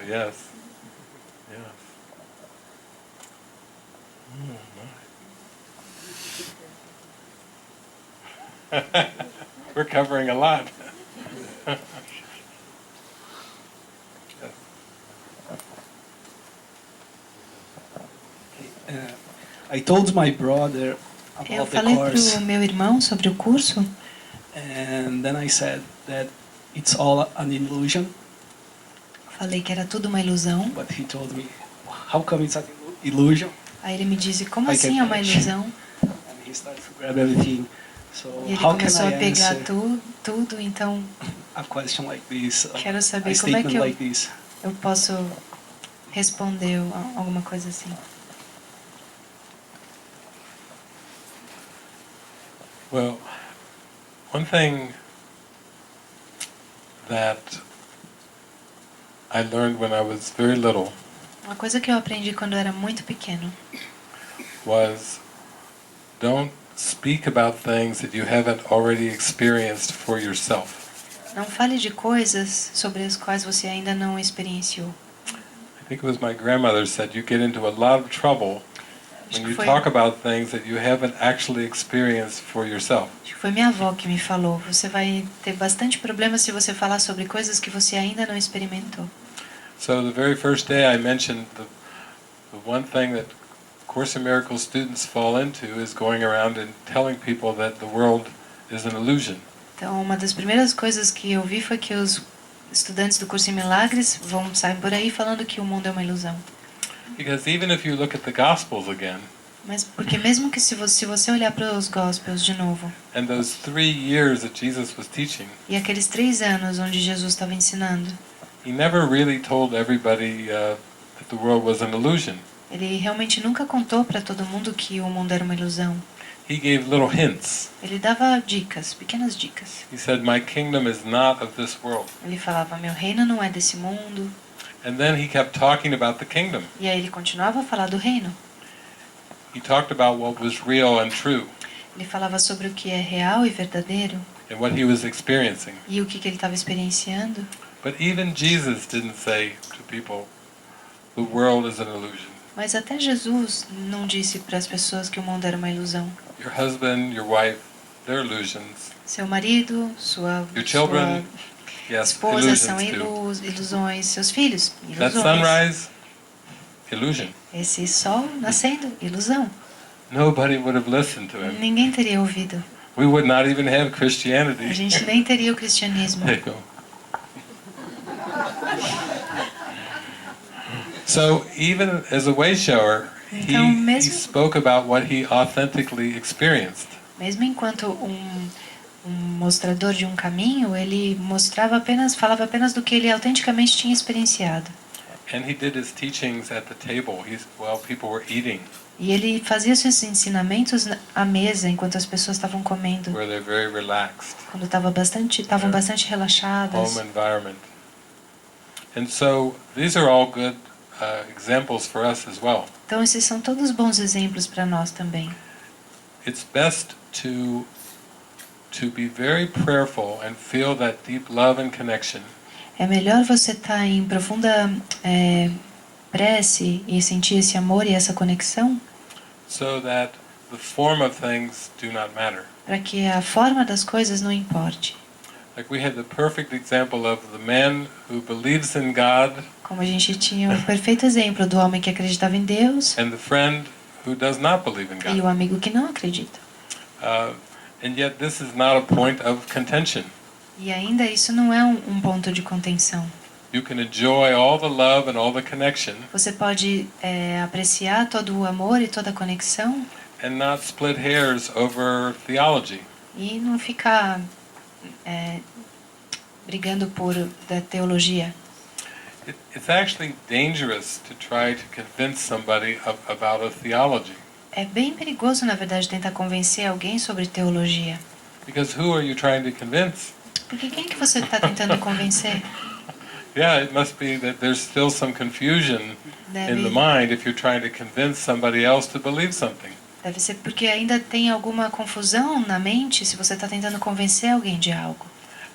yes. Yes. Oh, my. We're covering a lot. I told my brother Eu about the falei course, pro meu irmão sobre o curso and then I said that it's all an illusion. Falei que era tudo uma ilusão. But he told me, how come it's an illusion? Aí ele me disse, como I assim can é uma touch. ilusão? And he started to grab everything. So E ele how can começou I a pegar answer tudo, então a question like this, quero a saber como é statement que like this? eu posso responder alguma coisa assim. Well, one thing that I learned when I was very little Uma coisa que eu aprendi quando eu era muito pequeno was don't speak about things that you haven't already experienced for yourself. não fale de coisas sobre as quais você ainda não experienciou. I think it was my grandmother said you get into a lot of trouble Acho when que you foi, talk about things that you haven't actually experienced for yourself. acho que foi minha avó que me falou. Você vai ter bastante problema se você falar sobre coisas que você ainda não experimentou. So the very first day I mentioned the one thing that Course in Miracles students fall into is going around and telling people that the world is an illusion. Então, uma das primeiras coisas que eu vi foi que os estudantes do curso em Milagres saem por aí falando que o mundo é uma ilusão. Because even if you look at the Gospels again, Mas porque mesmo que se você olhar para os Gospels de novo, and those 3 years that Jesus was teaching, e aqueles 3 anos onde Jesus estava ensinando, he never really told everybody that the world was an illusion. ele realmente nunca contou para todo mundo que o mundo era uma ilusão. He gave little hints. Ele dava dicas, pequenas dicas. He said, "My kingdom is not of this world." Ele falava, meu reino não é desse mundo. And then he kept talking about the kingdom. E aí ele continuava a falar do reino. He talked about what was real and true, Ele falava sobre o que é real e verdadeiro and what he was experiencing. e o que ele estava experienciando. But even Jesus didn't say to people, the world is an illusion. Mas até Jesus não disse para as pessoas que o mundo era uma ilusão. Your husband, your wife, they're illusions. Seu marido, sua Your children, yes, esposa são illusions too. ilusões. Seus filhos, That ilusões. sunrise, illusion. Esse sol nascendo, ilusão. Nobody would have listened to him. Ninguém teria ouvido. We would not even have A Christianity. gente nem teria o cristianismo. There you go. So even as a way shower, Então, he mesmo- spoke about what he authentically experienced. Mesmo enquanto um mostrador de um caminho, ele falava apenas do que ele autenticamente tinha experienciado. And he did his teachings at the table while people were eating, E ele fazia seus ensinamentos à mesa enquanto as pessoas estavam comendo, where they're very relaxed, quando estavam bastante relaxadas. home environment. And so these are all good examples for us as well. Então esses são todos bons exemplos para nós também. It's best to be very prayerful and feel that deep love and connection, É melhor você estar em profunda prece e sentir esse amor e essa conexão so that the form of things do not matter. para que a forma das coisas não importe. Like we had the perfect example of the man who believes in God Como a gente tinha o perfeito exemplo do homem que acreditava em Deus and the friend who does not believe in e God. o amigo que não acredita. And yet this is not a point of contention. E ainda isso não é um ponto de contenção. You can enjoy all the love and all the connection Você pode apreciar todo o amor e toda a conexão and not split hairs over theology. e não ficar brigando da teologia. It's actually dangerous to try to convince somebody about a theology. É bem perigoso, na verdade, tentar convencer alguém sobre teologia. Because who are you trying to convince? Porque quem que você está tentando convencer? Yeah, it must be that there's still some confusion in the mind if you're trying to convince somebody else to believe something. Deve ser porque ainda tem alguma confusão na mente se você está tentando convencer alguém de algo.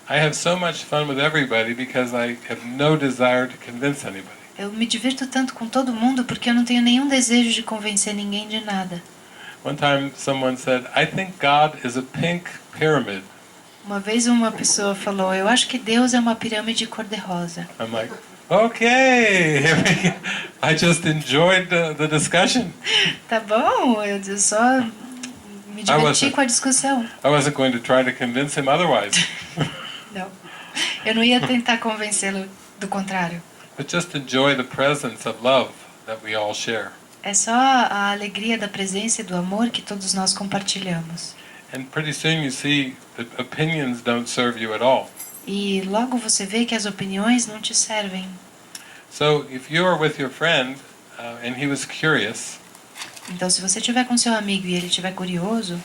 I have so much fun with everybody because I have no desire to convince anybody. Eu me divirto tanto com todo mundo porque eu não tenho nenhum desejo de convencer ninguém de nada. One time someone said, I think God is a pink pyramid. Uma vez uma pessoa falou, eu acho que Deus é uma pirâmide cor-de-rosa. I'm like, okay. I just enjoyed the discussion. Tá bom, eu só me diverti com a discussão. I wasn't going to try to convince him otherwise. Não. Eu não ia tentar convencê-lo do contrário. But just enjoy the presence of love that we all share. É só a alegria da presença e do amor que todos nós compartilhamos. And pretty soon you see that opinions don't serve you at all. E logo você vê que as opiniões não te servem. So if you are with your friend and he was curious, Então, se você estiver com seu amigo e ele estiver curioso,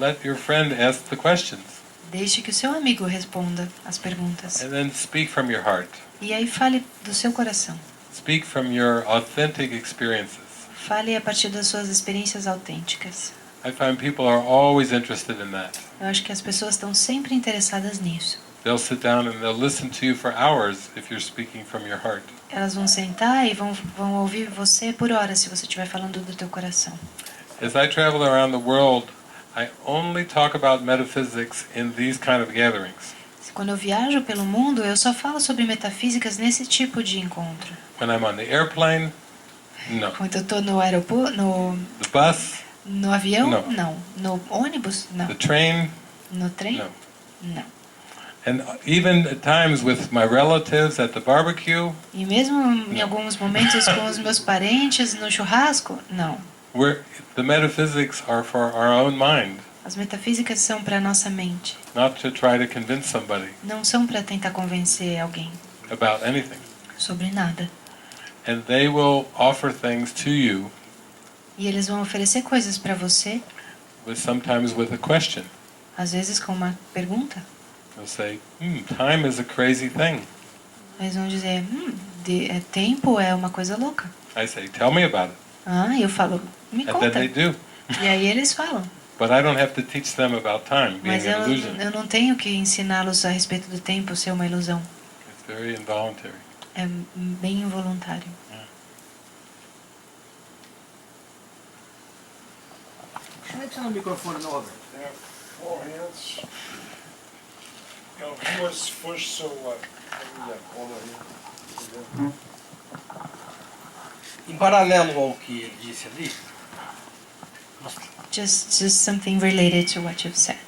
let your friend ask the questions. deixe que o seu amigo responda as perguntas. And then speak from your heart. E aí fale do seu coração. Speak from your authentic experiences. Fale a partir das suas experiências autênticas. I find people are always interested in that. Eu acho que as pessoas estão sempre interessadas nisso. They'll sit down and they'll listen to you for hours if you're speaking from your heart. Elas vão sentar e vão ouvir você por horas se você estiver falando do teu coração. As I travel around the world, I only talk about metaphysics in these kind of gatherings. Quando eu viajo pelo mundo, eu só falo sobre metafísicas nesse tipo de encontro. When I'm on the airplane, no. Quando eu estou no aeroporto, The bus, no avião, Não. não. No ônibus, não. the train, No trem, no. não. And even at times with my relatives at the barbecue, E mesmo em alguns momentos com os meus parentes no churrasco, não. the metaphysics are for our own mind, As metafísicas são para nossa mente, not to try to convince somebody não são para tentar convencer alguém about anything. sobre nada. And they will offer things to you, E eles vão oferecer coisas para você, sometimes with a question. às vezes com uma pergunta. They'll say, time is a crazy thing. Eles vão dizer, tempo é uma coisa louca. I say, tell me about it. Ah, eu falo, me And then conta. they do. E aí eles falam. But I don't have to teach them about time being Mas an illusion. eu não tenho que ensiná-los a respeito do tempo ser uma ilusão. It's very involuntary. É bem involuntário. Como é que está no microfone, não, Roberto? There are four hands. Who was first, so what? Em paralelo ao que ele disse ali, nós, Just something related to what you've said.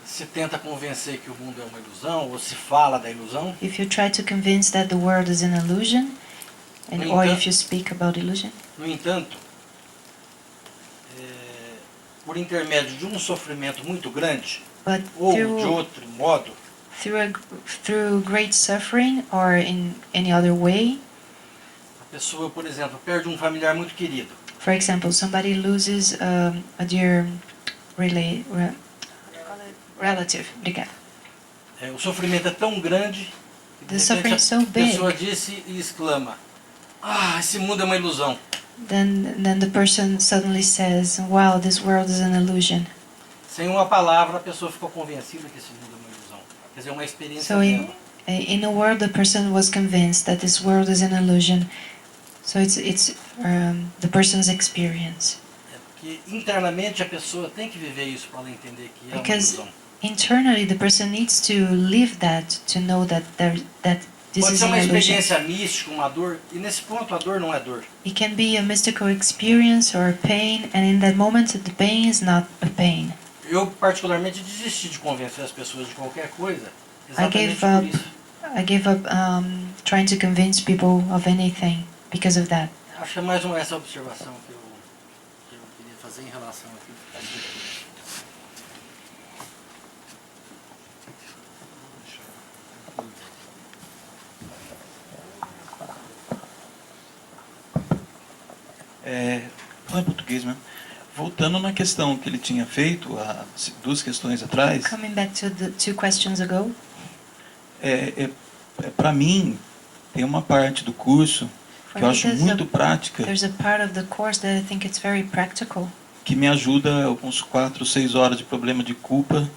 se tenta convencer que o mundo é uma ilusão, ou se fala da ilusão, If you try to convince that the world is an illusion, or if you speak about illusion, no entanto, por intermédio de um sofrimento muito grande, but ou de outro modo, through great suffering or in any other way, a pessoa, por exemplo, perde um familiar muito querido. for example, somebody loses a dear relative. Obrigada. O sofrimento é tão grande que The de suffering repente is so a big. pessoa disse e exclama: "Ah, esse mundo é uma ilusão." Then the person suddenly says, "Wow, this world is an illusion." Sem uma palavra, a pessoa ficou convencida que esse mundo é uma ilusão. Quer dizer, é uma experiência So dela. in a word, the person was convinced that this world is an illusion. So it's the person's experience. Porque internamente a pessoa tem que viver isso para ela entender que é uma Because ilusão. internally, the person needs to live that to know that this Pode is ser an uma illusion. experiência mística, uma dor, e nesse ponto a dor não é dor. It can be a mystical experience or a pain, and in that moment, the pain is not a pain. Eu particularmente desisti de convencer as pessoas de qualquer coisa, exatamente gave por up. isso. I gave up trying to convince people of anything because of that. Acho que é mais essa observação que eu queria fazer em relação aqui. Fala em português mesmo. Voltando na questão que ele tinha feito há 2 questões atrás, Coming back to the 2 questions ago, para mim, tem uma parte do curso for que eu me, acho muito prática, there's a part of the course that I think it's very practical, que me ajuda alguns 4, 6 horas de problema de culpa,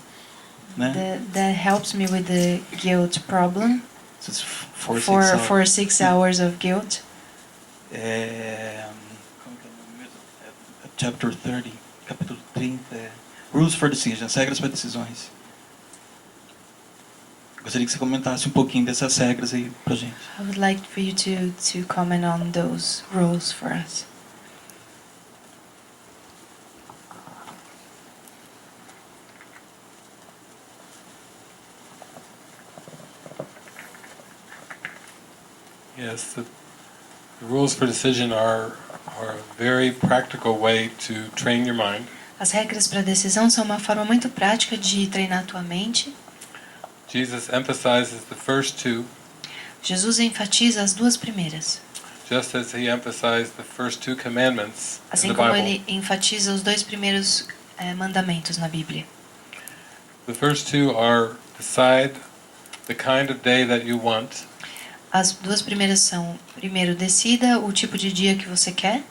né? that helps me with the guilt problem, Esses 4, 6 for hours. 6 hours of guilt. Como que é o nome mesmo? Chapter 30, capítulo 30. Rules for Decisions, regras para decisões. Gostaria que você comentasse um pouquinho dessas regras aí pra gente. I would like for you to comment on those rules for us. Yes, the rules for decision are a very practical way to train your mind. As regras para decisão são uma forma muito prática de treinar a tua mente. Jesus emphasizes the first two, Jesus enfatiza as duas primeiras, just as he emphasized the first two commandments in assim the como Bible. ele enfatiza os dois primeiros mandamentos na Bíblia. The first two are decide the kind of day that you want, As duas primeiras são, primeiro, decida o tipo de dia que você quer,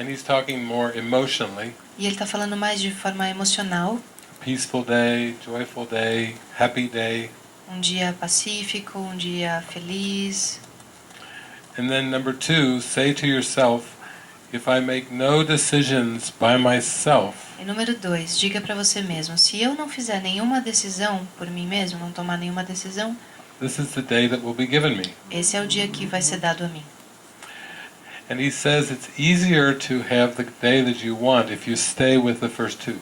and he's talking more emotionally. e ele está falando mais de forma emocional, Peaceful day, joyful day, happy day. um dia pacífico, um dia feliz. And then number two, say to yourself, if I make no decisions by myself, E número 2, diga para você mesmo, se eu não fizer nenhuma decisão por mim mesmo, não tomar nenhuma decisão, this is the day that will be given me. esse é o dia que vai ser dado a mim. And he says it's easier to have the day that you want if you stay with the first two.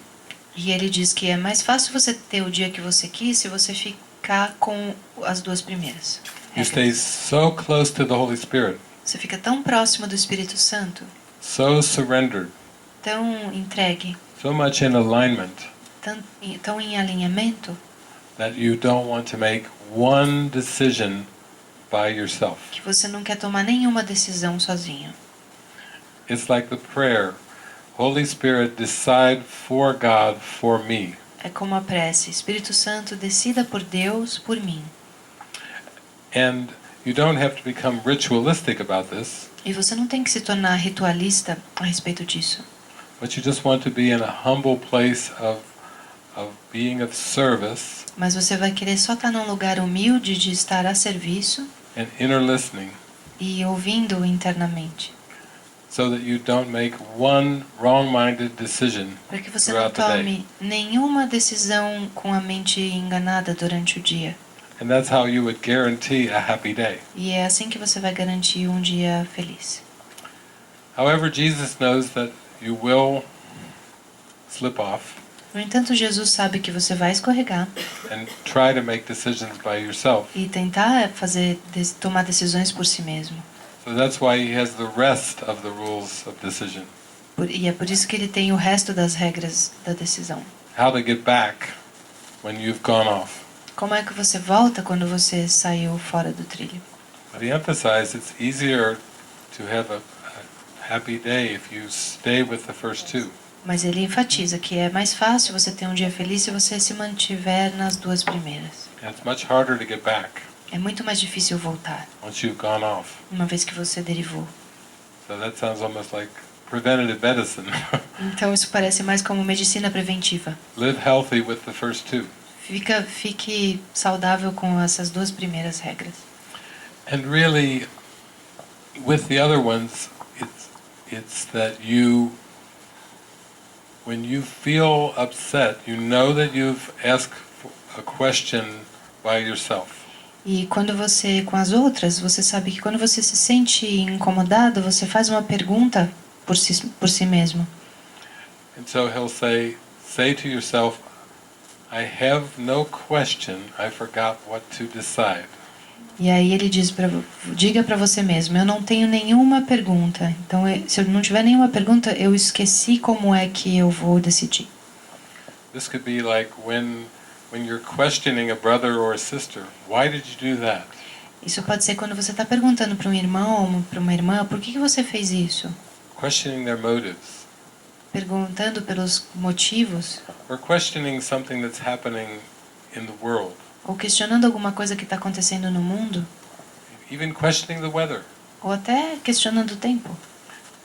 E ele diz que é mais fácil você ter o dia que você quis se você ficar com as duas primeiras. You stay so close to the Holy Spirit, Você fica tão próximo do Espírito Santo, so surrendered, tão entregue, so much in alignment tão em alinhamento, that you don't want to make one decision by yourself. que você não quer tomar nenhuma decisão sozinho. It's like the prayer, Holy Spirit, decide for God for me. É como a prece, Espírito Santo, decida por Deus, por mim. And you don't have to become ritualistic about this, E você não tem que se tornar ritualista a respeito disso. but you just want to be in a humble place of being of service Mas você vai querer só estar num lugar humilde de estar a serviço and inner listening, e ouvindo internamente, so that you don't make one wrong-minded decision para que você não throughout the day. tome nenhuma decisão com a mente enganada durante o dia. And that's how you would guarantee a happy day. E é assim que você vai garantir um dia feliz. However, Jesus knows that you will slip off No entanto, Jesus sabe que você vai escorregar and try to make decisions by yourself. e tentar tomar decisões por si mesmo. So that's why he has the rest of the rules of decision. E é por isso que ele tem o resto das regras da decisão. How to get back when you've gone off. Como é que você volta quando você saiu fora do trilho? But he emphasized it's easier to have a happy day if you stay with the first two. Mas ele enfatiza que é mais fácil você ter um dia feliz se você se mantiver nas duas primeiras. And it's much harder to get back É muito mais difícil voltar, once you've gone off. uma vez que você derivou. So that sounds almost like preventative medicine. Então isso parece mais como medicina preventiva. Live healthy with the first two. Fique saudável com essas duas primeiras regras. And really, with the other ones, it's that you, when you feel upset, you know that you've asked a question by yourself. E quando você, com as outras, você sabe que quando você se sente incomodado, você faz uma pergunta por si mesmo. And so he'll say to yourself, I have no question, I forgot what to decide. E aí ele diz diga para você mesmo, eu não tenho nenhuma pergunta. Então, se eu não tiver nenhuma pergunta, eu esqueci como é que eu vou decidir. This could be like when you're questioning a brother or a sister, why did you do that? Isso pode ser quando você está perguntando para um irmão ou para uma irmã, por que você fez isso? Questioning their motives. Perguntando pelos motivos, Or questioning something that's happening in the world. ou questionando alguma coisa que está acontecendo no mundo, Even questioning the weather. ou até questionando o tempo.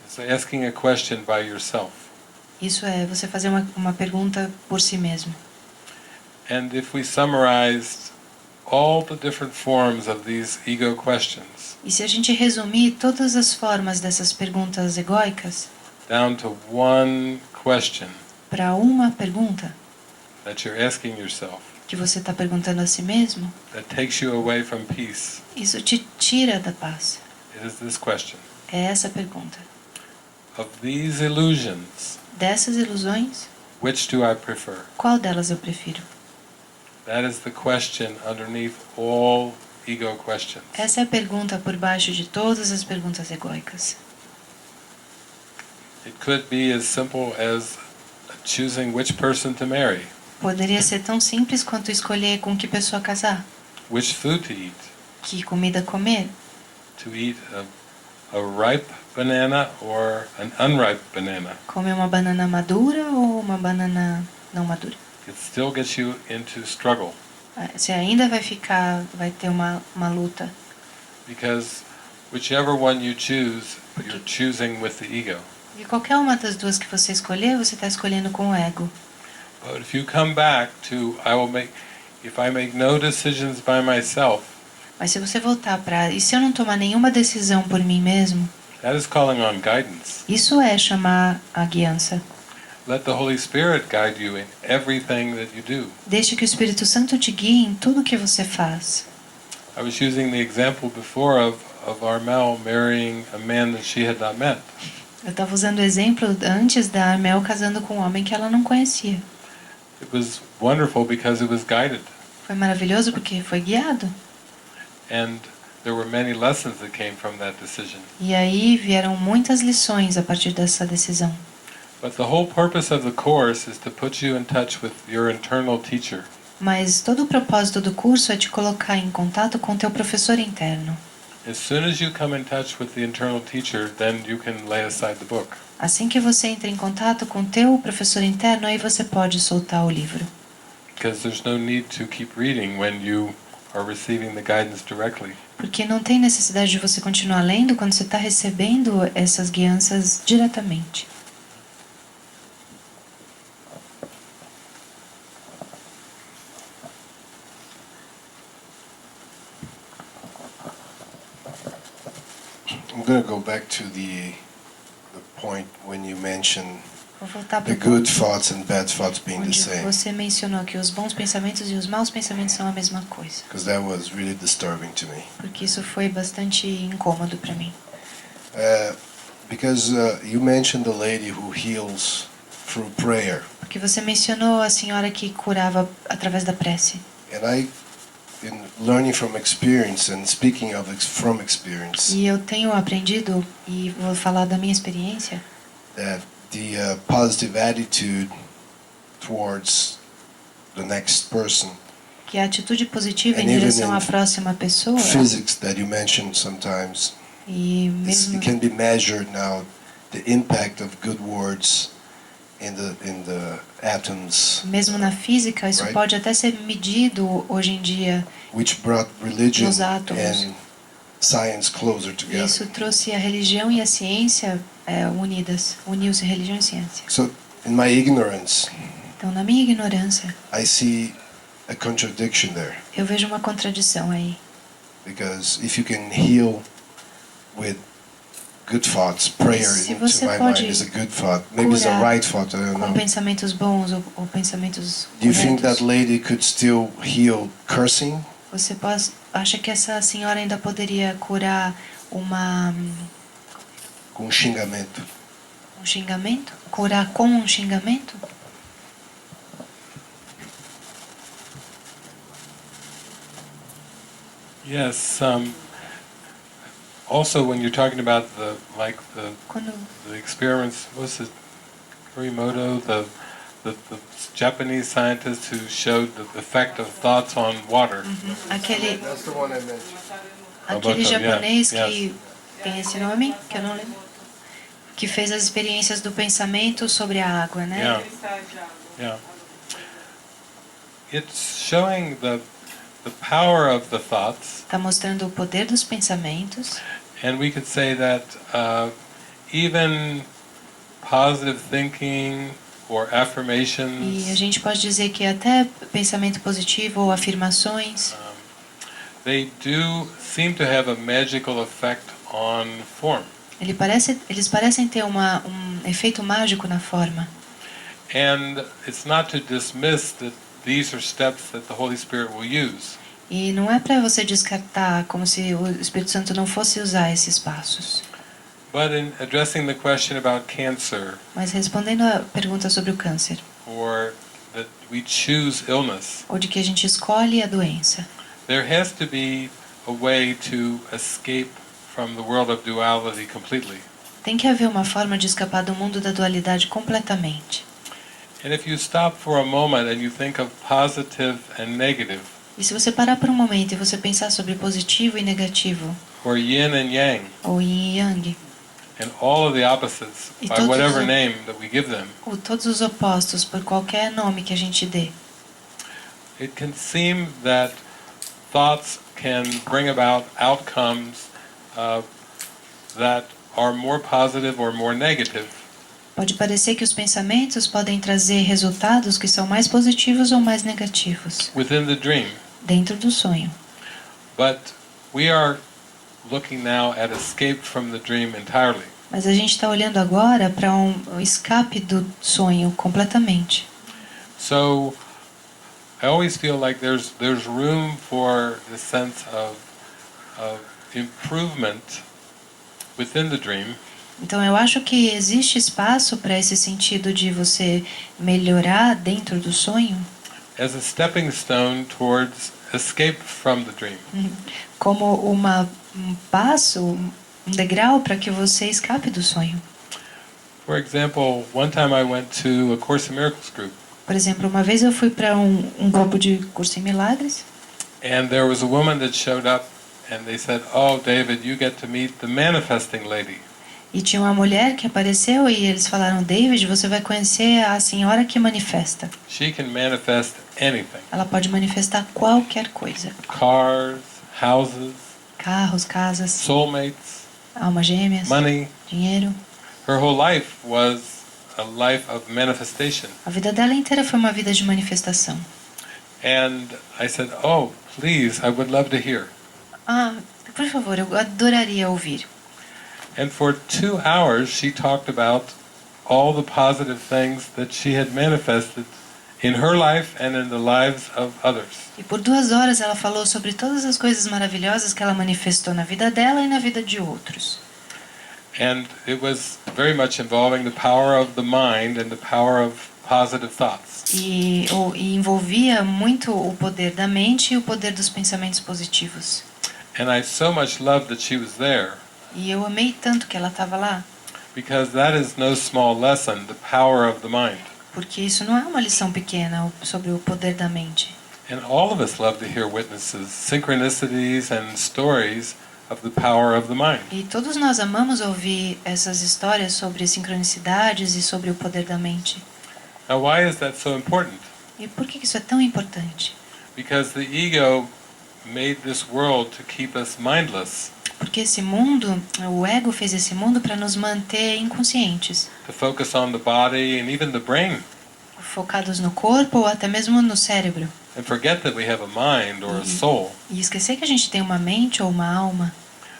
It's asking a question by yourself. Isso é você fazer uma pergunta por si mesmo. And if we summarized all the different forms of these ego questions E se a gente resumir todas as formas dessas perguntas egóicas down to one question para uma pergunta that you're asking yourself, que você está perguntando a si mesmo, that takes you away from peace, isso te tira da paz. it is this question. É essa a pergunta. Of these illusions, Dessas ilusões, which do I prefer? qual delas eu prefiro? That is the question underneath all ego questions. Essa é a pergunta por baixo de todas as perguntas egóicas. It could be as simple as choosing which person to marry, Poderia ser tão simples quanto escolher com que pessoa casar, which food to eat, que comida comer, to eat a ripe banana or an unripe banana. comer uma banana madura ou uma banana não madura. It still gets you into struggle Você ainda vai ter uma luta, because whichever one you choose, you're choosing with the ego. e qualquer uma das duas que você escolher, você está escolhendo com o ego. But if you come back to if I make no decisions by myself, Mas se você voltar para, e se eu não tomar nenhuma decisão por mim mesmo, that is calling on guidance. isso é chamar a guiança. Let the Holy Spirit guide you in everything that you do. Deixe que o Espírito Santo te guie em tudo que você faz. I was using the example before of Armel marrying a man that she had not met. Eu estava usando o exemplo antes da Armel casando com um homem que ela não conhecia. It was wonderful because it was guided. Foi maravilhoso porque foi guiado. And there were many lessons that came from that decision. E aí vieram muitas lições a partir dessa decisão. But the whole purpose of the course is to put you in touch with your internal teacher. Mas todo o propósito do curso é te colocar em contato com teu professor interno. As soon as you come in touch with the internal teacher, then you can lay aside the book. Assim que você entra em contato com teu professor interno, aí você pode soltar o livro. Because there's no need to keep reading when you are receiving the guidance directly. Porque não tem necessidade de você continuar lendo quando você está recebendo essas guianças diretamente. I'm going to go back to the point when you mentioned Vou voltar the para good thoughts and bad thoughts being the onde same, você mencionou que os bons pensamentos e os maus pensamentos são a mesma coisa. because that was really disturbing to me. Porque isso foi bastante incômodo para mim. Because you mentioned the lady who heals through prayer, Porque você mencionou a senhora que curava através da prece. and in learning from experience and speaking of from experience, E eu tenho aprendido, e vou falar da minha experiência, that the positive attitude towards the next person, que a atitude positiva em And even direção in à próxima pessoa, physics that you mentioned sometimes, e mesmo, it can be measured now, the impact of good words in the atoms, mesmo na física, isso Right. pode até ser medido hoje em dia. which brought religion Nos átomos. and science closer E together. isso trouxe a religião e a ciência unidas, uniu-se religião e ciência. So, in my ignorance, Então, na minha ignorância, I see a contradiction there, eu vejo uma contradição aí. because if you can heal with good thoughts, prayer Se into você my pode mind is a good thought. Maybe it's a curar right thought, I don't Com know. pensamentos bons ou pensamentos Do you think corretos. that lady could still heal cursing? Você acha que essa senhora ainda poderia curar Com xingamento? um xingamento? Curar com um xingamento? Yes. Also, when you're talking about the Quando experiments, was it Kurimoto, the Japanese scientist who showed the effect of thoughts on water? aquele That's the one I mentioned. aquele Roboto, japonês yeah, que tem esse nome que eu não lembro, que fez as experiências do pensamento sobre a água, né? Yeah. Yeah. It's showing the power of the thoughts, Está mostrando o poder dos pensamentos. and we could say that even positive thinking or affirmations, E a gente pode dizer que até pensamento positivo ou afirmações, they do seem to have a magical effect on form. Eles parecem ter um efeito mágico na forma. And it's not to dismiss that these are steps that the Holy Spirit will use. E não é para você descartar como se o Espírito Santo não fosse usar esses passos. But in addressing the question about cancer, Mas respondendo a pergunta sobre o câncer, or that we choose illness, ou de que a gente escolhe a doença, there has to be a way to escape from the world of duality completely. tem que haver uma forma de escapar do mundo da dualidade completamente. And if you stop for a moment and you think of positive and negative, E se você parar por um momento e você pensar sobre positivo e negativo, or yin and yang, ou yin e yang, and all of the opposites, E by todos whatever os- name that we give them, ou todos os opostos por qualquer nome que a gente dê, it can seem that thoughts can bring about outcomes that are more positive or more negative. pode parecer que os pensamentos podem trazer resultados que são mais positivos ou mais negativos Within the dream. dentro do sonho. But we are looking now at escape from the dream entirely. Mas a gente está olhando agora para um escape do sonho completamente. So I always feel like there's room for the sense of improvement within the dream, Então eu acho que existe espaço para esse sentido de você melhorar dentro do sonho, as a stepping stone towards escape from the dream. como um passo, um degrau para que você escape do sonho. For example, one time I went to a Course in Miracles group, Por exemplo, uma vez eu fui para um grupo de Curso em Milagres and there was a woman that showed up, and they said, "Oh, David, you get to meet the manifesting lady." e tinha uma mulher que apareceu e eles falaram: David, você vai conhecer a senhora que manifesta. She can manifest anything: Ela pode manifestar qualquer coisa. cars, houses, Carros, casas, soulmates, almas gêmeas, money. dinheiro. Her whole life was a life of manifestation. A vida dela inteira foi uma vida de manifestação. And I said, "Oh, please, I would love to hear." Ah, por favor, eu adoraria ouvir. And for 2 hours, she talked about all the positive things that she had manifested in her life and in the lives of others. E por 2 horas ela falou sobre todas as coisas maravilhosas que ela manifestou na vida dela e na vida de outros. And it was very much involving the power of the mind and the power of positive thoughts. E envolvia muito o poder da mente e o poder dos pensamentos positivos. And I so much loved that she was there, E eu amei tanto que ela estava lá, because that is no small lesson, the power of the mind. porque isso não é uma lição pequena sobre o poder da mente. And all of us love to hear witnesses, synchronicities and stories of the power of the mind. E todos nós amamos ouvir essas histórias sobre sincronicidades e sobre o poder da mente. Now, why is that so important? E por que isso é tão importante? Because the ego made this world to keep us mindless, Porque esse mundo, o ego fez esse mundo para nos manter inconscientes, to focus on the body and even the brain, focados no corpo ou até mesmo no cérebro. and forget that we have a mind or a soul. E esquecer que a gente tem uma mente ou uma alma.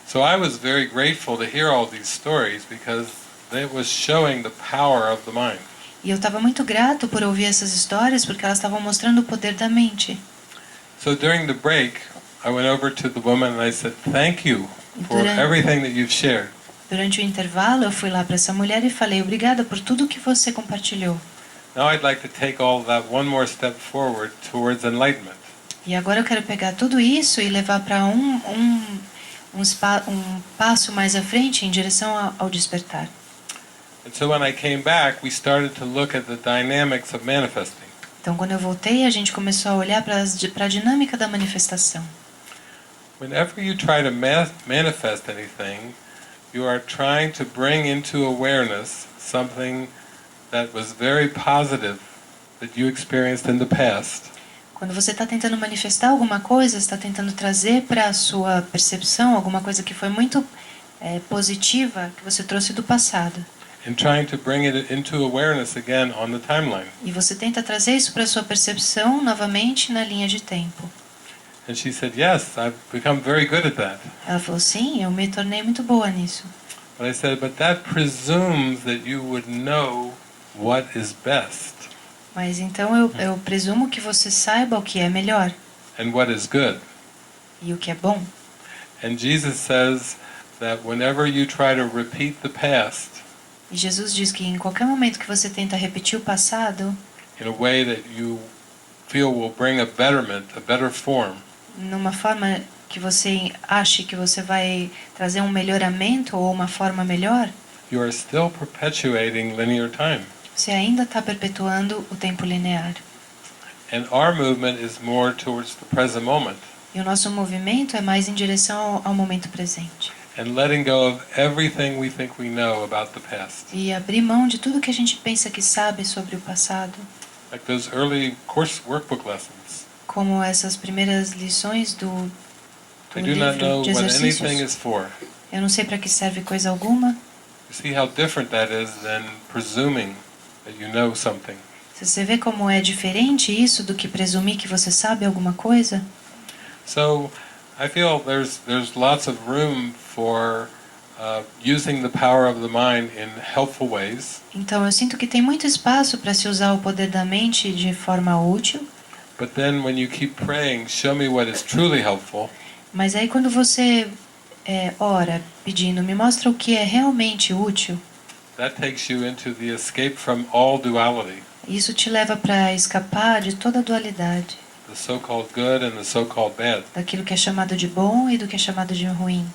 So I was very grateful to hear all these stories because it was showing the power of the mind. E eu estava muito grato por ouvir essas histórias porque elas estavam mostrando o poder da mente. So during the break, I went over to the woman and I said, "Thank you for Durante- everything that you've shared. Durante o intervalo, eu fui lá para essa mulher e falei: obrigada por tudo que você compartilhou. Now I'd like to take all of that one more step forward towards enlightenment." E agora eu quero pegar tudo isso e levar para um passo mais à frente em direção ao despertar. And so when I came back, we started to look at the dynamics of manifesting. Então, quando eu voltei, a gente começou a olhar para a dinâmica da manifestação. Whenever you try to manifest anything, you are trying to bring into awareness something that was very positive that you experienced in the past. Quando você está tentando manifestar alguma coisa, está tentando trazer para a sua percepção alguma coisa que foi muito positiva que você trouxe do passado. And trying to bring it into awareness again on the timeline. E você tenta trazer isso para a sua percepção novamente na linha de tempo. And she said, yes, I've become very good at that. Ela falou, sim, eu me tornei muito boa nisso. But I said, but that presumes that you would know what is best Mas então eu presumo que você saiba o que é melhor and what is good. e o que é bom. And Jesus says that whenever you try to repeat the past E Jesus diz que em qualquer momento que você tenta repetir o passado, in a way that you feel will bring a betterment, a better form, numa forma que você ache que você vai trazer um melhoramento ou uma forma melhor, you are still perpetuating linear time. você ainda está perpetuando o tempo linear. And our movement is more towards the present moment E o nosso movimento é mais em direção ao momento presente. and letting go of everything we think we know about the past. E abrir mão de tudo que a gente pensa que sabe sobre o passado, Like those early course workbook lessons. como essas primeiras lições do I do not livro know de what anything exercícios. is for. Eu não sei para que serve coisa alguma. You see how different that is than presuming that you know something. Você vê como é diferente isso do que presumir que você sabe alguma coisa? So I feel there's lots of room for using the power of the mind in helpful ways, Então eu sinto que tem muito espaço para se usar o poder da mente de forma útil, but then when you keep praying, show me what is truly helpful, mas aí quando você ora pedindo, me mostra o que é realmente útil, that takes you into the escape from all duality, isso te leva para escapar de toda a dualidade, the so-called good and the so-called bad. daquilo que é chamado de bom e do que é chamado de ruim.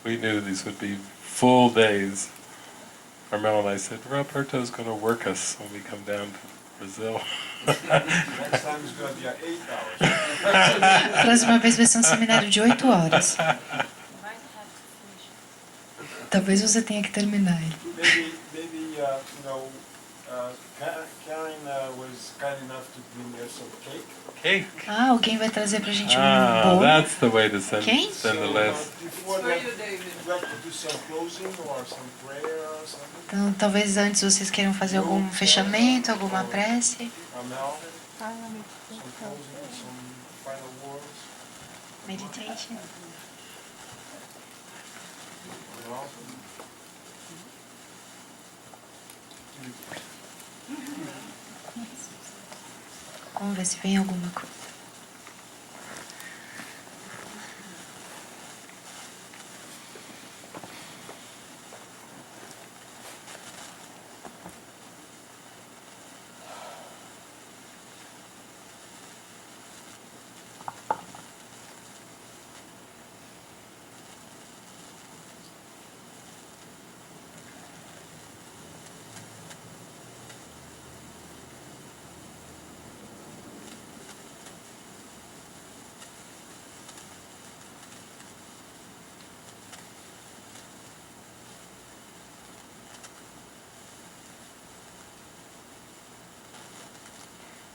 We knew these would be full days. Carmel and I said, Roberto's going to work us when we come down to Brazil. Next time is going to be 8 hours. Próxima vez vai ser um seminário de 8 horas. Talvez você tenha que terminar ele. Maybe Karen was kind enough to bring us some cake. Cake. Ah, alguém vai trazer pra gente um Ah, bolo. that's the way to send Quem? the last. Before that, we'd like to do some closing or some prayer or something. Então, talvez antes vocês queiram fazer algum fechamento, alguma prece. Amel, some closing, some final words. Meditation. Amel? Vamos ver se vem alguma coisa.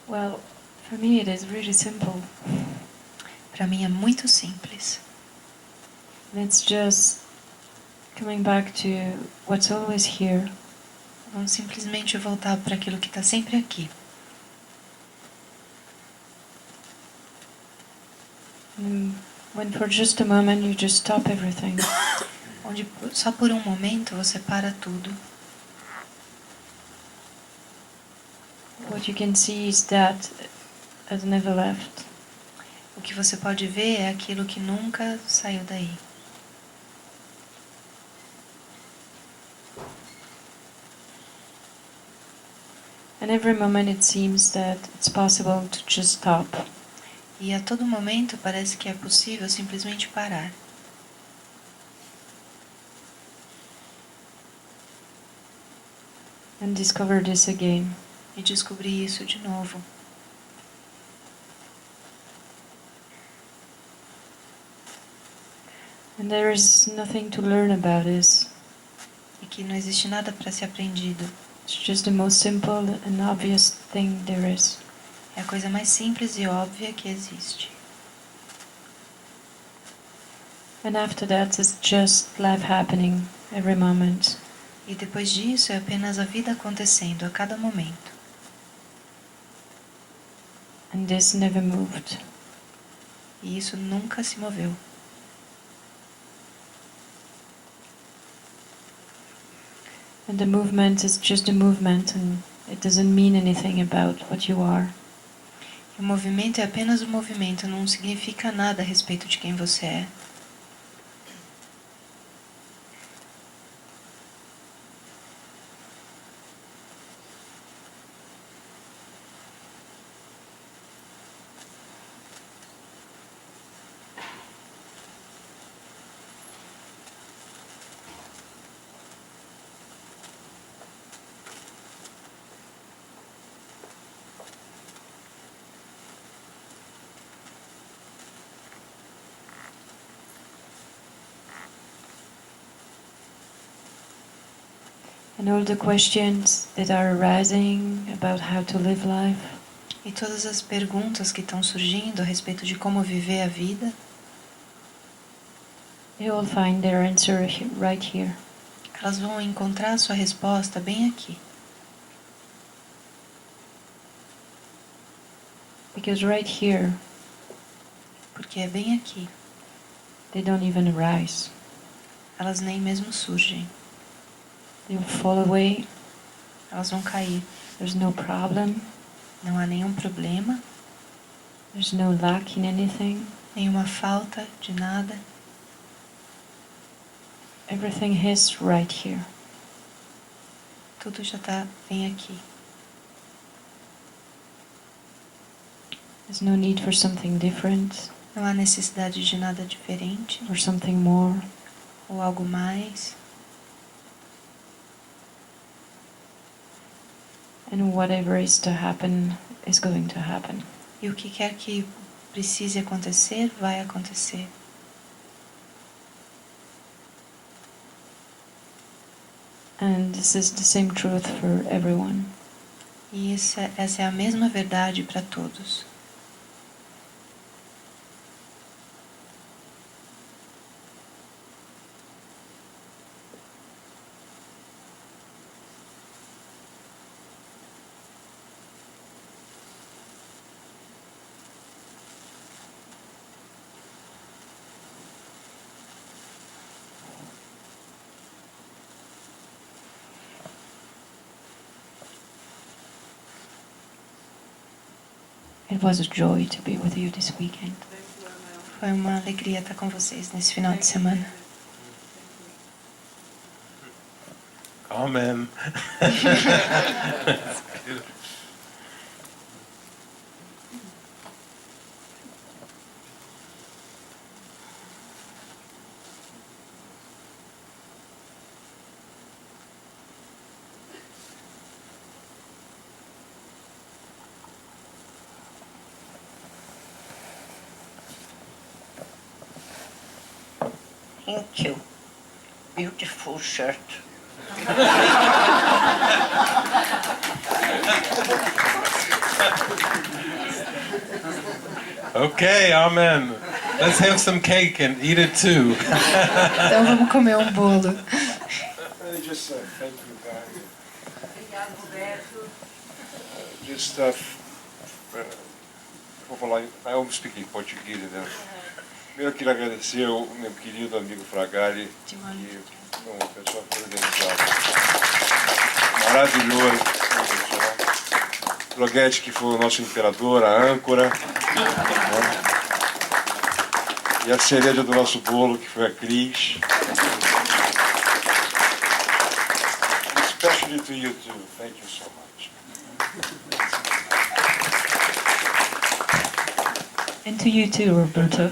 Well, for me it is really simple. Para mim é muito simples. And it's just coming back to what's always here. Vamos simplesmente voltar para aquilo que está sempre aqui. And when for just a moment you just stop everything. Onde só por um momento você para tudo. What you can see is that has never left. O que você pode ver é aquilo que nunca saiu daí. And every moment it seems that it's possible to just stop. E a todo momento parece que é possível simplesmente parar. and discover this again. E descobri isso de novo. And there is nothing to learn about this. E que não existe nada para ser aprendido. It's just the most simple and obvious thing there is. É a coisa mais simples e óbvia que existe. And after that, it's just life happening every moment. E depois disso é apenas a vida acontecendo a cada momento. And this never moved. E isso nunca se moveu. And the movement is just a movement, and it doesn't mean anything about what you are. E o movimento é apenas o movimento, não significa nada a respeito de quem você é. And all the questions that are arising about how to live life, E todas as perguntas que estão surgindo a respeito de como viver a vida, they all find their answer right here. elas vão encontrar a sua resposta bem aqui. Because right here, Porque é bem aqui. they don't even arise. Elas nem mesmo surgem. They will fall away. Elas vão cair. There's no problem. Não há nenhum problema, There's no lack in anything. nenhuma falta de nada. Everything is right here. Tudo já está bem aqui. There's no need for something different Não há necessidade de nada diferente or something more. ou algo mais. And whatever is to happen is going to happen. E o que quer que precise acontecer, vai acontecer. And this is the same truth for everyone. E essa é a mesma verdade para todos. It was a joy to be with you this weekend. Foi uma alegria estar com vocês nesse final de semana. Amen. Thank you. Beautiful shirt. Okay, amen. Let's have some cake and eat it too. Então vamos comer um bolo. Let me just thank you guys. Just vou falar, I will speak in português, né? Primeiro eu queria agradecer ao meu querido amigo Fragari, que é uma pessoa providencial, maravilhoso, pessoal. Droguete, que foi o nosso imperador, a âncora, né? E a cereja do nosso bolo, que foi a Cris. Especially to you too. Thank you so much. And to you too, Roberto.